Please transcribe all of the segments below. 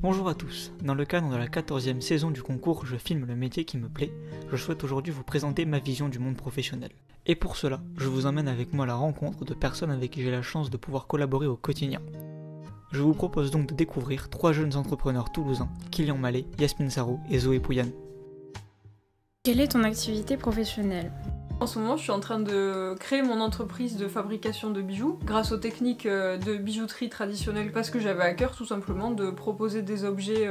Bonjour à tous, dans le cadre de la 14e saison du concours Je filme le métier qui me plaît, je souhaite aujourd'hui vous présenter ma vision du monde professionnel. Et pour cela, je vous emmène avec moi à la rencontre de personnes avec qui j'ai la chance de pouvoir collaborer au quotidien. Je vous propose donc de découvrir 3 jeunes entrepreneurs toulousains, Kylian Mallet, Yasmine Sarro et Zoé Pouyanne. Quelle est ton activité professionnelle ? En ce moment, je suis en train de créer mon entreprise de fabrication de bijoux grâce aux techniques de bijouterie traditionnelle parce que j'avais à cœur tout simplement de proposer des objets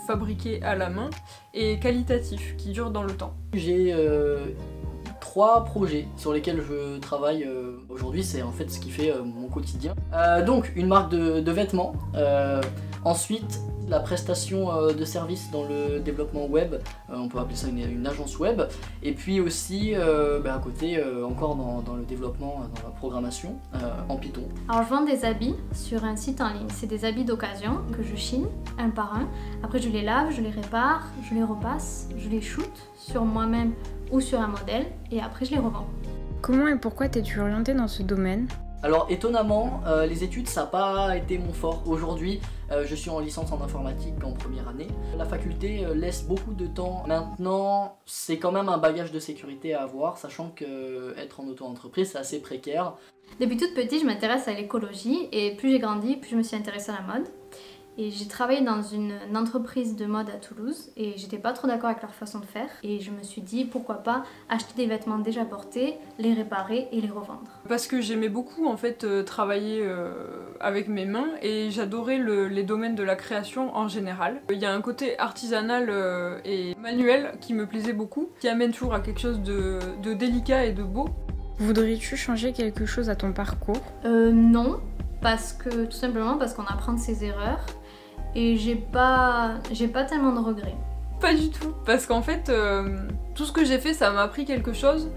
fabriqués à la main et qualitatifs qui durent dans le temps. J'ai 3 projets sur lesquels je travaille aujourd'hui, c'est en fait ce qui fait mon quotidien. Donc une marque de vêtements, ensuite la prestation de services dans le développement web, on peut appeler ça une agence web, et puis aussi à côté encore dans le développement, dans la programmation en Python. Alors je vends des habits sur un site en ligne, c'est des habits d'occasion que je chine un par un, après je les lave, je les répare, je les repasse, je les shoot sur moi-même ou sur un modèle et après je les revends. Comment et pourquoi t'es-tu orientée dans ce domaine ? Alors étonnamment, les études ça n'a pas été mon fort. Aujourd'hui, je suis en licence en informatique en première année. La faculté laisse beaucoup de temps. Maintenant, c'est quand même un bagage de sécurité à avoir, sachant qu'être en auto-entreprise c'est assez précaire. Depuis toute petite, je m'intéresse à l'écologie et plus j'ai grandi, plus je me suis intéressée à la mode. Et j'ai travaillé dans une entreprise de mode à Toulouse et j'étais pas trop d'accord avec leur façon de faire. Et je me suis dit pourquoi pas acheter des vêtements déjà portés, les réparer et les revendre. Parce que j'aimais beaucoup en fait travailler avec mes mains et j'adorais les domaines de la création en général. Il y a un côté artisanal et manuel qui me plaisait beaucoup, qui amène toujours à quelque chose de délicat et de beau. Voudrais-tu changer quelque chose à ton parcours ? Non, tout simplement parce qu'on apprend de ses erreurs. Et j'ai pas tellement de regrets. Pas du tout, parce qu'en fait, tout ce que j'ai fait, ça m'a appris quelque chose.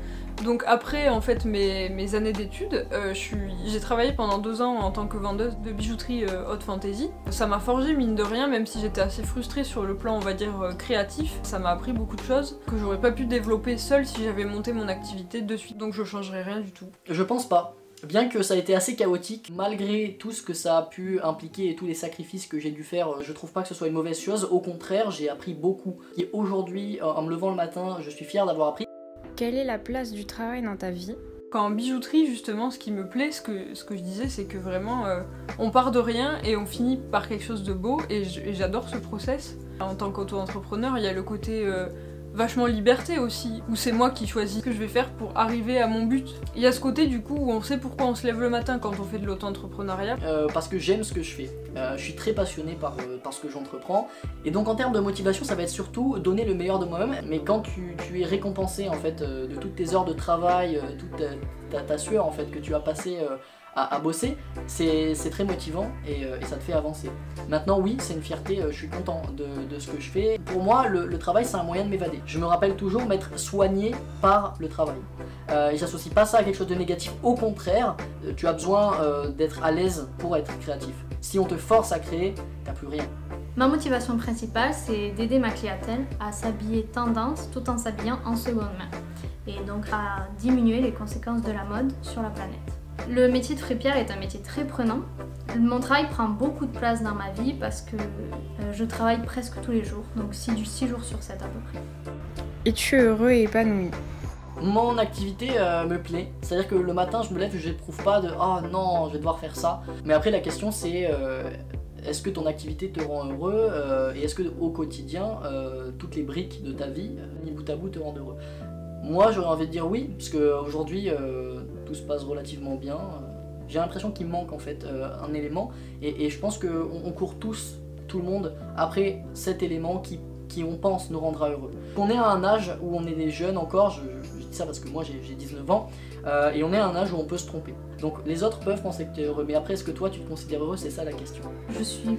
Donc après, en fait, mes années d'études, j'ai travaillé pendant 2 ans en tant que vendeuse de bijouterie haute fantasy. Ça m'a forgé, mine de rien, même si j'étais assez frustrée sur le plan, on va dire, créatif. Ça m'a appris beaucoup de choses que j'aurais pas pu développer seule si j'avais monté mon activité de suite. Donc je changerais rien du tout. Je pense pas. Bien que ça a été assez chaotique, malgré tout ce que ça a pu impliquer et tous les sacrifices que j'ai dû faire, je trouve pas que ce soit une mauvaise chose. Au contraire, j'ai appris beaucoup. Et aujourd'hui, en me levant le matin, je suis fier d'avoir appris. Quelle est la place du travail dans ta vie ? En bijouterie, justement, ce qui me plaît, ce que je disais, c'est que vraiment, on part de rien et on finit par quelque chose de beau, et j'adore ce process. En tant qu'auto-entrepreneur, il y a le côté vachement liberté aussi, où c'est moi qui choisis ce que je vais faire pour arriver à mon but. Il y a ce côté du coup où on sait pourquoi on se lève le matin quand on fait de l'auto-entrepreneuriat. Parce que j'aime ce que je fais. Je suis très passionné par ce que j'entreprends. Et donc en termes de motivation, ça va être surtout donner le meilleur de moi-même. Mais quand tu es récompensé en fait de toutes tes heures de travail, toute ta sueur en fait que tu as passé à bosser, c'est très motivant et ça te fait avancer. Maintenant oui, c'est une fierté, je suis content de ce que je fais. Pour moi, le travail c'est un moyen de m'évader. Je me rappelle toujours m'être soigné par le travail. Et j'associe pas ça à quelque chose de négatif, au contraire, tu as besoin d'être à l'aise pour être créatif. Si on te force à créer, t'as plus rien. Ma motivation principale, c'est d'aider ma clientèle à s'habiller tendance tout en s'habillant en seconde main. Et donc à diminuer les conséquences de la mode sur la planète. Le métier de fripière est un métier très prenant. Mon travail prend beaucoup de place dans ma vie parce que je travaille presque tous les jours, donc 6 jours sur 7 à peu près. Es-tu heureux et épanoui ? Mon activité me plaît, c'est-à-dire que le matin je me lève et je n'éprouve pas de « oh non, je vais devoir faire ça ». Mais après la question c'est est-ce que ton activité te rend heureux et est-ce que au quotidien toutes les briques de ta vie, mis bout à bout, te rendent heureux. Moi j'aurais envie de dire oui, parce qu'aujourd'hui tout se passe relativement bien. J'ai l'impression qu'il me manque en fait un élément et je pense qu'on court tous, tout le monde, après cet élément qui on pense nous rendra heureux. On est à un âge où on est des jeunes encore, je dis ça parce que moi j'ai 19 ans, et on est à un âge où on peut se tromper. Donc les autres peuvent penser que tu es heureux, mais après est-ce que toi tu te considères heureux, c'est ça la question. Je suis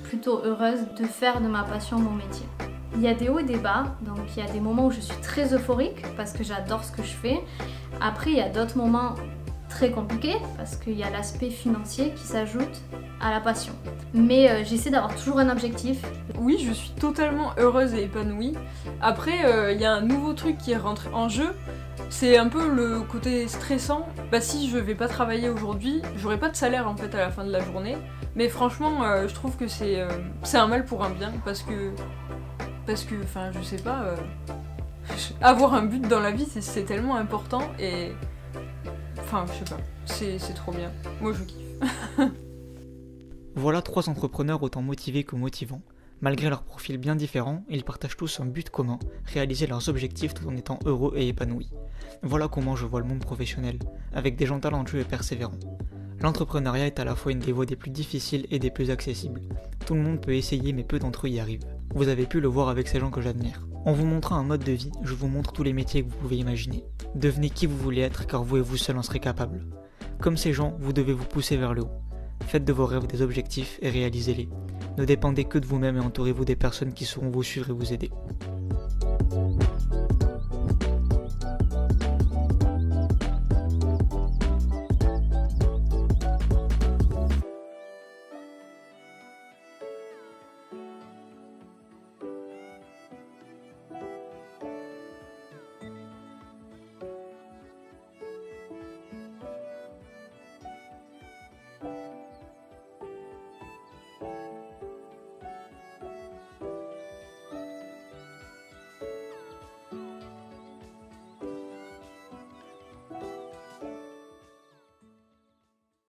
plutôt heureuse de faire de ma passion mon métier. Il y a des hauts et des bas, donc il y a des moments où je suis très euphorique parce que j'adore ce que je fais. Après il y a d'autres moments très compliqués parce qu'il y a l'aspect financier qui s'ajoute à la passion. Mais j'essaie d'avoir toujours un objectif. Oui, je suis totalement heureuse et épanouie. Après, il y a un nouveau truc qui est rentré en jeu. C'est un peu le côté stressant. Si je vais pas travailler aujourd'hui, j'aurai pas de salaire en fait à la fin de la journée. Mais franchement, je trouve que c'est un mal pour un bien, parce que, enfin, je sais pas, avoir un but dans la vie, c'est tellement important, et, enfin, je sais pas, c'est trop bien. Moi, je kiffe. Voilà 3 entrepreneurs autant motivés que motivants. Malgré leurs profils bien différents, ils partagent tous un but commun, réaliser leurs objectifs tout en étant heureux et épanouis. Voilà comment je vois le monde professionnel, avec des gens talentueux et persévérants. L'entrepreneuriat est à la fois une des voies des plus difficiles et des plus accessibles. Tout le monde peut essayer, mais peu d'entre eux y arrivent. Vous avez pu le voir avec ces gens que j'admire. En vous montrant un mode de vie, je vous montre tous les métiers que vous pouvez imaginer. Devenez qui vous voulez être, car vous et vous seul en serez capables. Comme ces gens, vous devez vous pousser vers le haut. Faites de vos rêves des objectifs et réalisez-les. Ne dépendez que de vous-même et entourez-vous des personnes qui sauront vous suivre et vous aider.